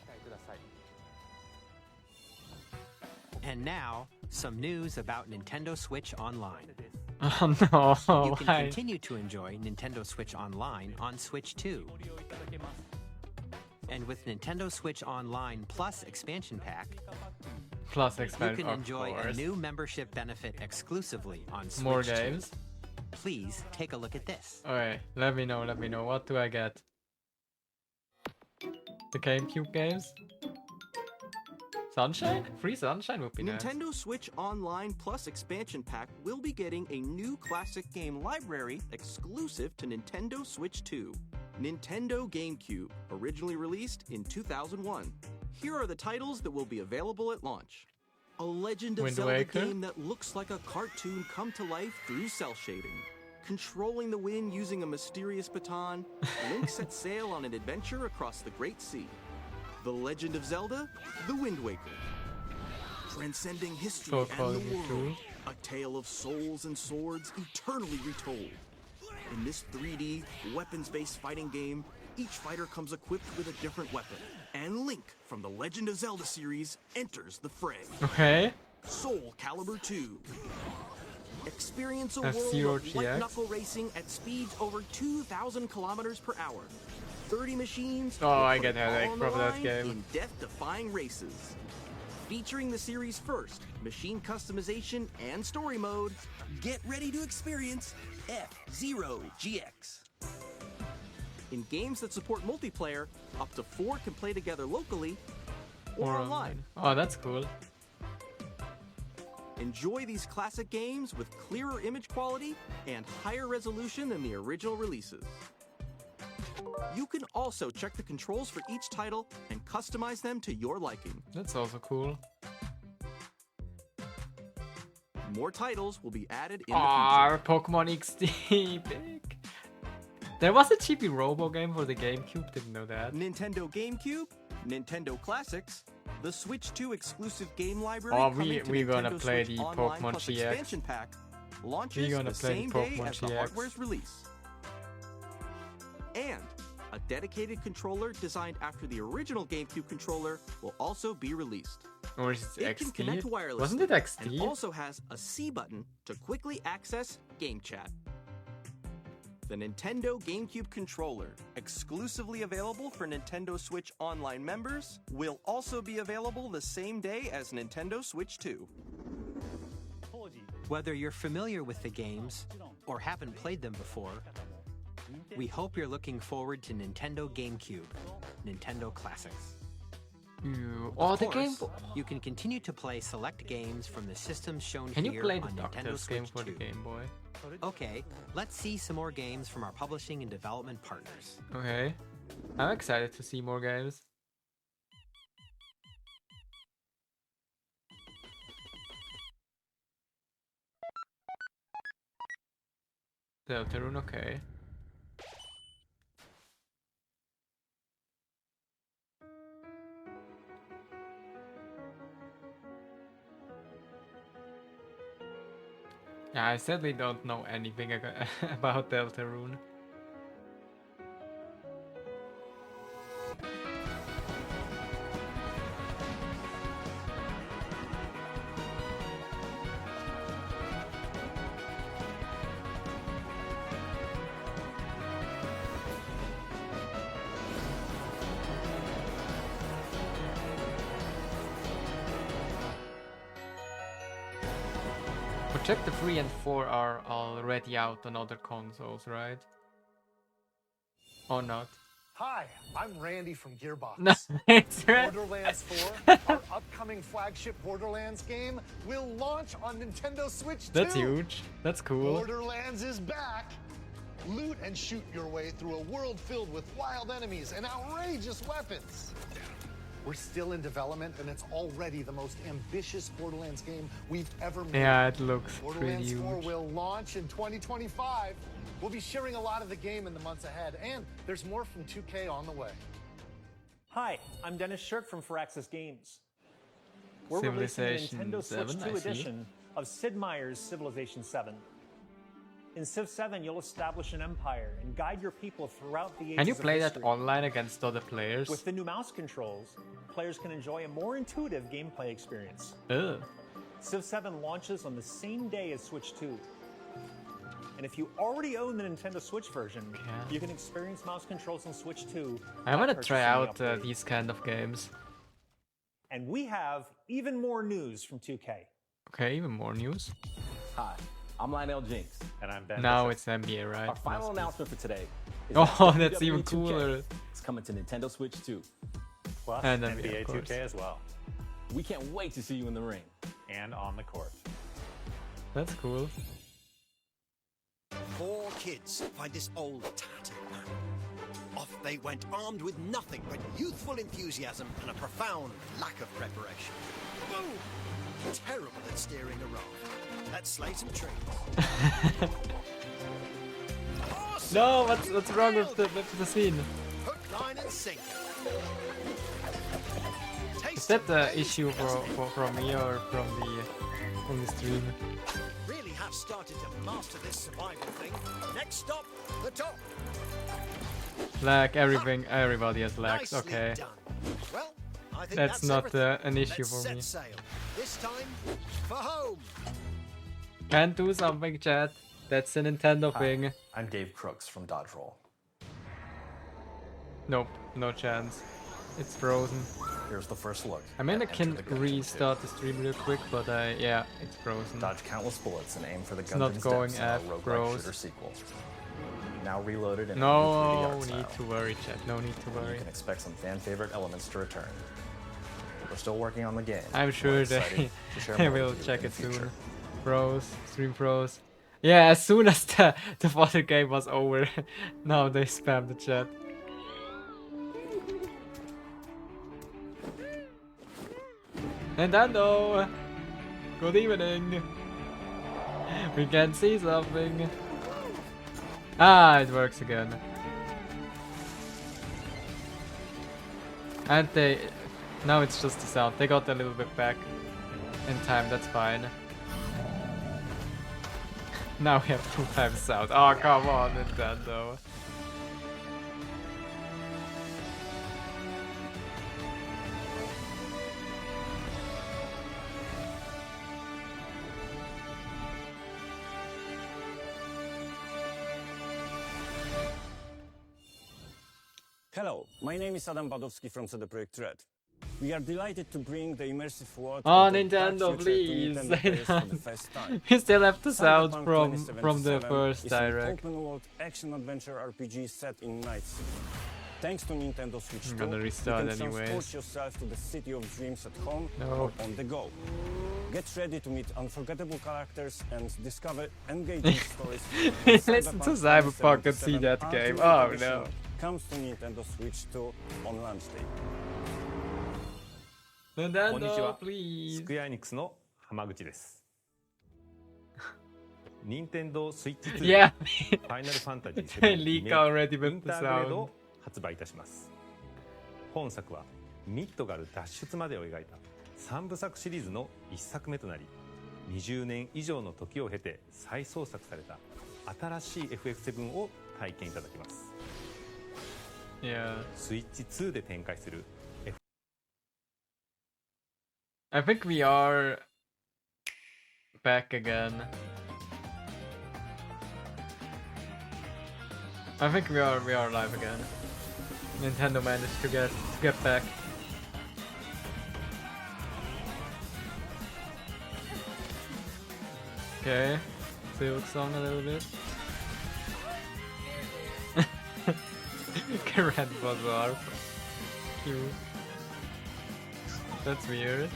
And now, some news about Nintendo Switch Online. Oh no, You can why? continue to enjoy Nintendo Switch Online on Switch 2. And with Nintendo Switch Online Plus expansion pack, Plus you expansion, can of enjoy a course. new membership benefit exclusively on Switch More 2. games. Please take a look at this. Alright, let me know, what do I get? The GameCube games? Sunshine? Free Sunshine would be nice. Nintendo Switch Online Plus expansion pack will be getting a new classic game library exclusive to Nintendo Switch 2. Nintendo GameCube, originally released in 2001. Here are the titles that will be available at launch. A Legend of Wind Zelda Waker? game that looks like a cartoon come to life through cell shading. Controlling the wind using a mysterious baton, Link sets sail on an adventure across the Great Sea. The Legend of Zelda, The Wind Waker. Transcending history So and calling the it world. too. A tale of souls and swords eternally retold. In this 3D, weapons-based fighting game, each fighter comes equipped with a different weapon. And Link from the Legend of Zelda series enters the fray. Okay. Soul Calibur 2. Experience a F-Zero world of GX. white-knuckle racing at speeds over 2,000 kilometers per hour. 30 machines. Oh, will I put get it all headache on the from that line game. In death-defying races. Featuring the series' first machine customization and story mode, get ready to experience F-Zero GX. In games that support multiplayer, up to 4 can play together locally or online. Oh, that's cool. Enjoy these classic games with clearer image quality and higher resolution than the original releases. You can also check the controls for each title and customize them to your liking. That's also cool. More titles will be added in the Ah, Pokemon XD, big. There was a chibi Robo game for the GameCube, didn't know that. future. Nintendo GameCube, Nintendo Classics, the Switch 2 exclusive game library Oh, coming to we're gonna Nintendo play Switch the Online Pokemon Plus GX. expansion pack launches We're gonna the play the same day Pokemon as the GX. hardware's release. And a dedicated controller designed after the original GameCube controller will also be released. Or is it It can connect XD? wirelessly Wasn't it and XD? also has a C button to quickly access Game Chat. The Nintendo GameCube controller, exclusively available for Nintendo Switch Online members, will also be available the same day as Nintendo Switch 2. Whether you're familiar with the games or haven't played them before, we hope you're looking forward to Nintendo GameCube, Nintendo Classics. Oh, Of the Game course, you can continue to play select games from the systems shown Can here you play the on Nintendo Doctor's game Switch for the 2. Game Boy? Okay, let's see some more games from our publishing and development partners. Okay. I'm excited to see more games. Deltarune, okay. Yeah, I sadly don't know anything about Deltarune. Projector 3 and 4 are already out on other consoles, right? Or not? Hi, I'm Randy from Gearbox. No, it's Borderlands 4, our upcoming flagship Borderlands game, will launch on Nintendo Switch 2. That's huge. That's cool. Borderlands is back. Loot and shoot your way through a world filled with wild enemies and outrageous weapons. We're still in development, and it's already the most ambitious Borderlands game we've ever made. Yeah, it looks pretty Borderlands 4 huge. will launch in 2025. We'll be sharing a lot of the game in the months ahead, and there's more from 2K on the way. Hi, I'm Dennis Shirk from Firaxis Games. We're releasing the Nintendo Switch 2 edition of Sid Meier's Civilization 7. In Civ 7, you'll establish an empire and guide your people throughout the ages Can you of play that history. online against other players? With the new mouse controls, players can enjoy a more intuitive gameplay experience. Ugh. Civ 7 launches on the same day as Switch 2. And if you already own the Nintendo Switch version, you can experience mouse controls on Switch 2. I want to try out upgrade. these kind of games. And we have even more news from 2K. Okay, even more news. Hi, I'm Lionel Jinx. And I'm Ben. Now it's NBA, right? Our final announcement for today is Oh, that that's even 2K cooler. It's coming to Nintendo Switch 2. Plus And NBA, of course. 2K as well. We can't wait to see you in the ring. And on the court. That's cool. 4 kids find this old tattered map. Off they went armed with nothing but youthful enthusiasm and a profound lack of preparation. Boom! Terrible at steering a raft. Let's slay some trees. Awesome! No, what's wrong with the scene? Hook, line, and sinker. Is that the issue from me or from the stream? Really have started to master this survival thing. Next stop, the top. Lag, everybody has lags. Nicely Okay. done. Well, I think That's not everything. an issue Let's for set me. sail. This time for home. Can do something, chat. That's a Nintendo Hi, thing. I'm Dave Crooks from Dodge Roll. Nope, no chance. It's frozen. Here's the first look. I mean, I at can Enter the Gungeon restart the stream real quick, but yeah, it's frozen. Dodge countless bullets and aim for the It's not Gungeon's going depths in our F, roguelike bros. shooter sequel. Now reloaded in a new 3D No art need style. to worry, chat. No need to You worry. can expect some fan favorite elements to return. We're still working on the game. I'm We're sure excited they to share they more will with you check in it the future. soon. Pros, stream pros. Yeah, as soon as the water game was over, now they spam the chat. Nintendo! Good evening! We can see something. Ah, it works again. And now it's just the sound. They got a little bit back in time, that's fine. Now we have 2 times sound. Oh, come on, Nintendo. Hello, my name is Adam Badowski from CD Projekt Red. We are delighted to bring the immersive world Oh, of the Nintendo, dark future to please. Nintendo players for the first time. We still have the sound Cyberpunk from the 2077 first is an direct. open-world action-adventure RPG set in Night City. Thanks to Nintendo Switch I'm 2, gonna you restart can anyways. transport yourself to the city of dreams at home No. or on the go. Get ready to meet unforgettable characters and discover engaging stories. Listen to Cyberpunk and see that game. Oh no. Comes to Nintendo Switch 2 on launch day. こんにち Nintendo, は。 please. スクエアエニックスの浜口です。任天堂スイッチ2 Yeah. ファイナルファンタジー They 7 leak イ already ン with the ターグレード sound. を発売いたします。本作はミッドガル脱出までを描いた3部作シリーズの1作目となり、20年以上の時を経て再創作された新しい FF7 を体験いただけます。スイッチ2で展開する I think we are back again. I think we are live again. Nintendo managed to get back. Okay, Silk song a little bit. Red Bazaar. Cute. That's weird.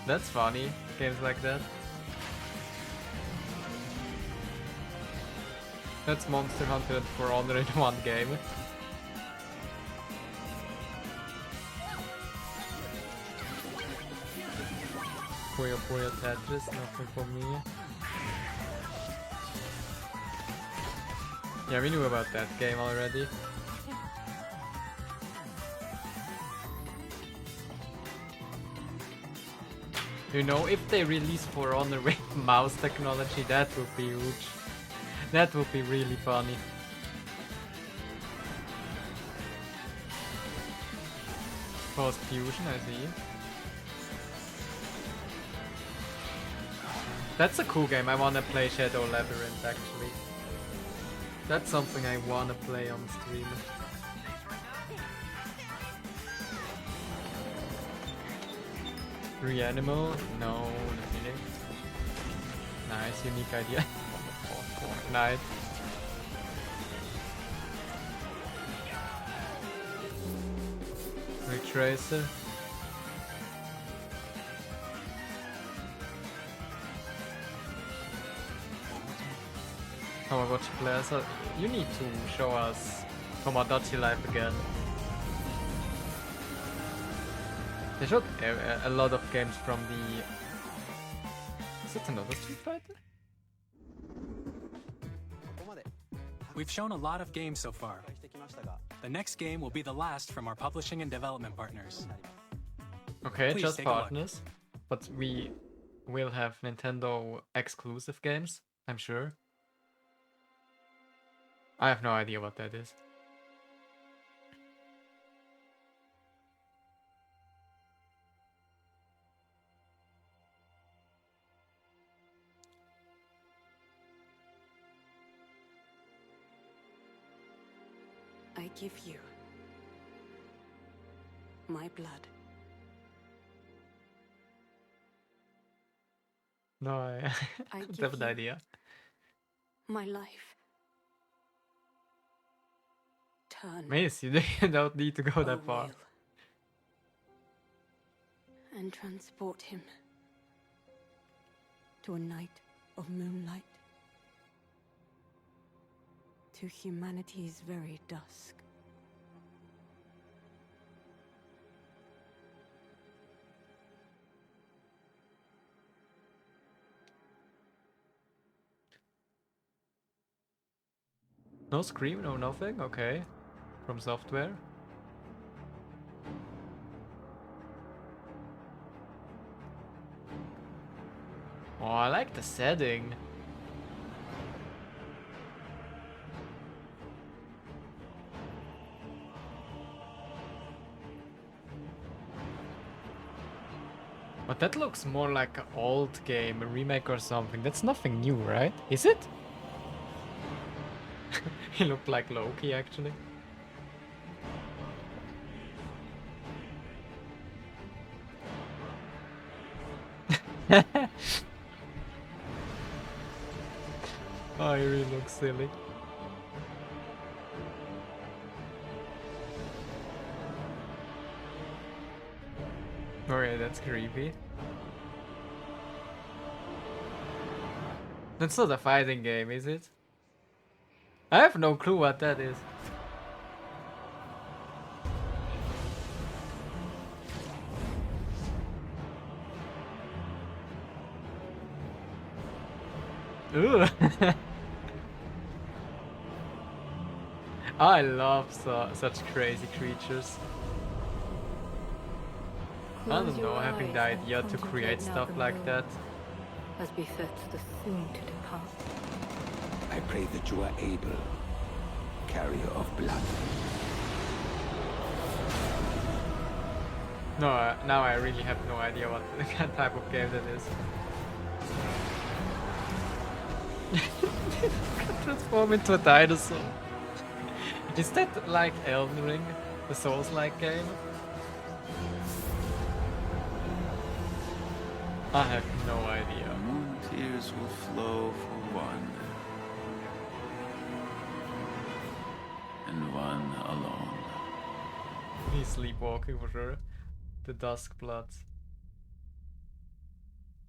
That's funny, games like that. That's Monster Hunter For Honor in one game. Puyo Puyo Tetris, nothing for me. Yeah, we knew about that game already. You know, if they release For Honor with mouse technology, that would be huge. That would be really funny. Post Fusion, I see. That's a cool game. I wanna play Shadow Labyrinth actually. That's something I wanna play on stream. Reanimal? No, not really. Nice, unique idea. Fortnite. Retracer. Tamagotchi players, you need to show us Tomodachi Life again. They showed a lot of games from the... Is it another Street Fighter? We've shown a lot of games so far. The next game will be the last from our publishing and development partners. Okay, Please just take a look. partners. But we will have Nintendo exclusive games, I'm sure. I have no idea what that is. I give you my blood. No, I I don't give have an you idea. my life. Turn Miss, you don't need to go that far. and transport him to a night of moonlight, to humanity's very dusk. No Scream, no nothing? Okay. From Software. Oh, I like the setting. But that looks more like an old game, a remake or something. That's nothing new, right? Is it? He looked like Loki, actually. Oh, he really looks silly. Okay, that's creepy. That's not a fighting game, is it? I have no clue what that is. Ooh. I love such crazy creatures. I don't know, having the idea to create stuff like that. As befits the soon to depart. I pray that you are able, carrier of blood. No, now I really have no idea what type of game that is. Can transform into a dinosaur. Is that like Elden Ring, the Souls-like game? I have no idea. Moon tears will flow for one, and one alone. He's sleepwalking for sure. The Duskbloods.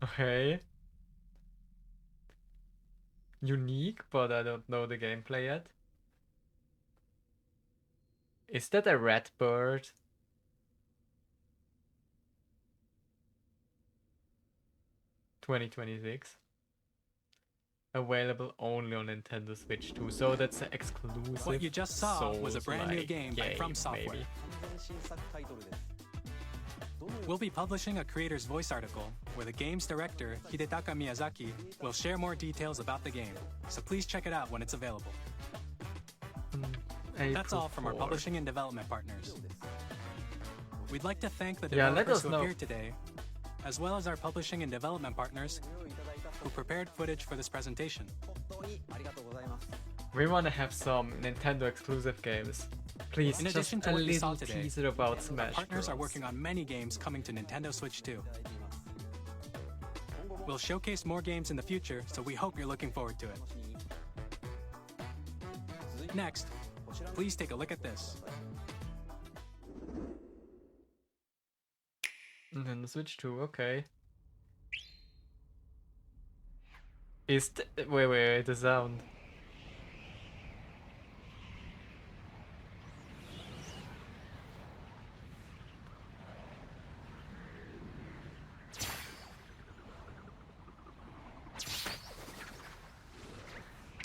Okay. Unique, but I don't know the gameplay yet. Is that a red bird? $2026. Available only on Nintendo Switch 2, so that's an exclusive. What you just saw was a brand new Souls-like game by From Software. maybe. We'll be publishing a creator's voice article where the game's director, Hidetaka Miyazaki, will share more details about the game, so please check it out when it's available. That's all from our April 4th. publishing and development partners. We'd like to thank the Yeah, let developers us who know. appeared today, as well as our publishing and development partners who prepared footage for this presentation. We want to have some Nintendo exclusive games. Please, In just addition to a what you saw little today, teaser about our Smash partners are Bros. working on many games coming to Nintendo Switch 2. We'll showcase more games in the future, so we hope you're looking forward to it. Next, please take a look at this. Nintendo Switch 2, okay. Is wait, the sound.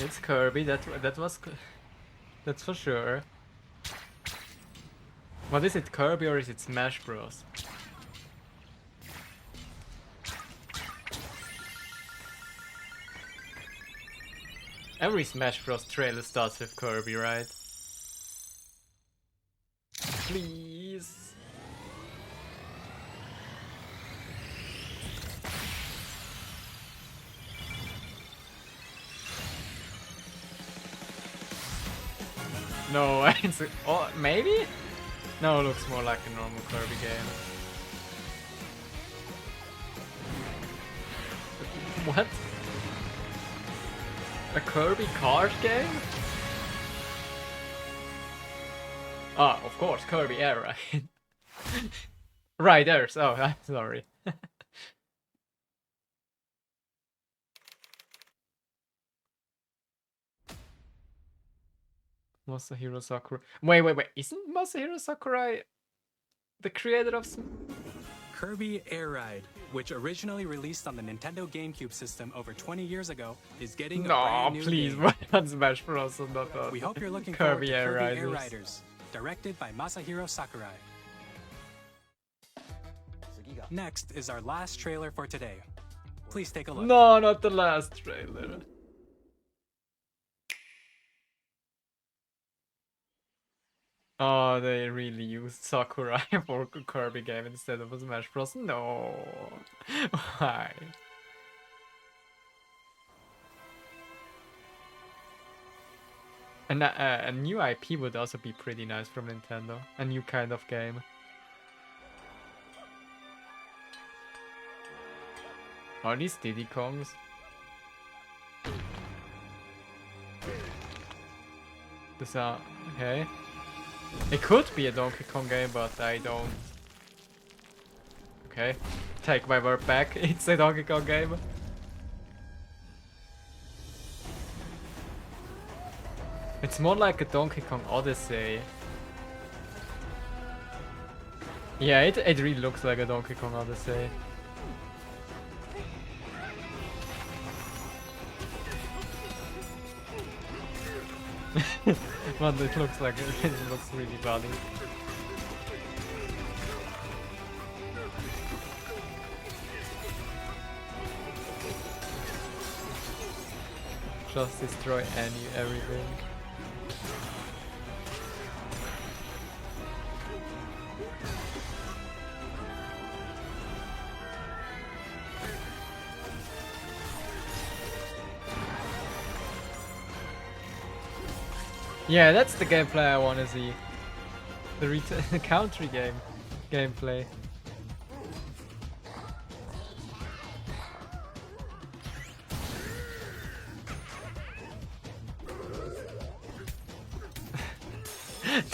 It's Kirby. That's for sure. What is it, Kirby or is it Smash Bros? Every Smash Bros trailer starts with Kirby, right? Please. No, it's oh, maybe? No, it looks more like a normal Kirby game. What? A Kirby card game? Ah, of course, Kirby Air Ride. Right, there's. Oh, I'm sorry. Masahiro Sakurai. Wait. Isn't Masahiro Sakurai the creator of Kirby Air Ride, which originally released on the Nintendo GameCube system over 20 years ago, is getting a brand new please, game. why not Smash Bros? And not We hope you're looking forward Kirby to Air Kirby Air Riders. Riders, directed by Masahiro Sakurai. Next is our last trailer for today. Please take a look. No, not the last trailer. Oh, they really used Sakurai for a Kirby game instead of a Smash Bros. No. Why? And a new IP would also be pretty nice from Nintendo. A new kind of game. Are these Diddy Kongs? This okay. It could be a Donkey Kong game, but I don't. Okay, take my word back. It's a Donkey Kong game. It's more like a Donkey Kong Odyssey. Yeah, it really looks like a Donkey Kong Odyssey. But it looks like it looks really funny. Just destroy everything. Yeah, that's the gameplay I want to see. The country gameplay.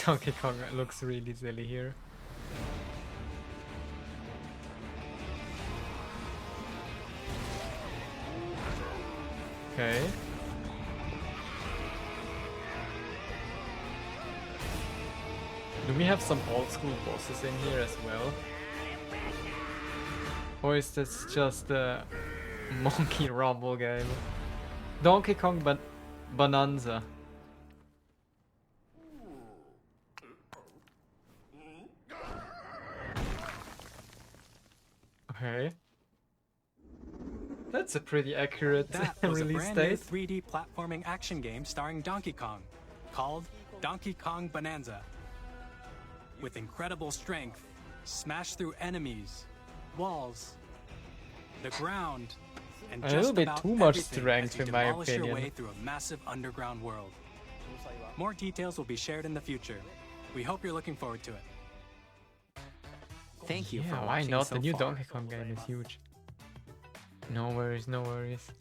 Donkey Kong looks really silly here. Okay. Do we have some old school bosses in here as well? Or is this just a Monkey Rumble game? Donkey Kong Bonanza. Okay. That's a pretty accurate That was release a brand date. new 3D platforming action game starring Donkey Kong, called Donkey Kong Bonanza. With incredible strength, smash through enemies, walls, the ground, and A just little bit about too much everything strength, as you in my demolish your opinion. way through a massive underground world. More details will be shared in the future. We hope you're looking forward to it. Thank you for Yeah, why watching not? so The new far. Donkey Kong game is huge. No worries, no worries.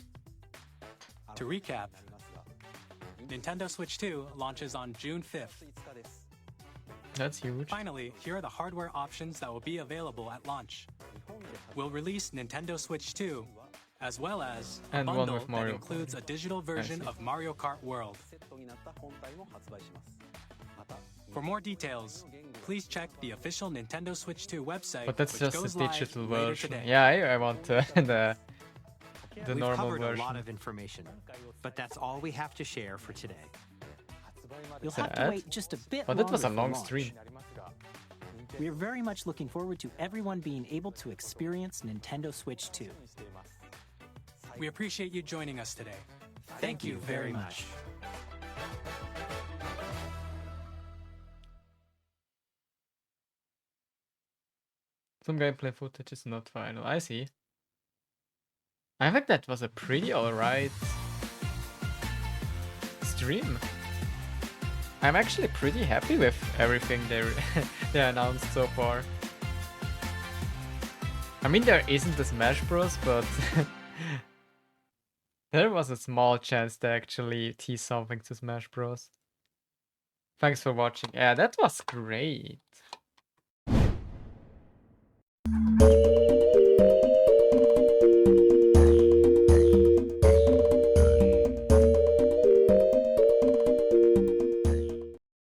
To recap, Nintendo Switch 2 launches on June 5th. That's huge. Finally, here are the hardware options that will be available at launch. We'll release Nintendo Switch 2, as well as a And one bundle with that Mario includes a digital version see. of Mario Kart World. For more details, please check the official Nintendo Switch 2 website, But that's which just goes a live digital later version. today. Yeah, I want the We've normal covered version. a lot of information, but that's all we have to share for today. You'll have to Sad. wait just a bit But that was a longer for long launch. stream. We're very much looking forward to everyone being able to experience Nintendo Switch 2. We appreciate you joining us today. Thank you very much. Some gameplay footage is not final. I see. I think that was a pretty alright stream. I'm actually pretty happy with everything they announced so far. I mean, there isn't a Smash Bros, but there was a small chance to actually tease something to Smash Bros. Thanks for watching. Yeah, that was great.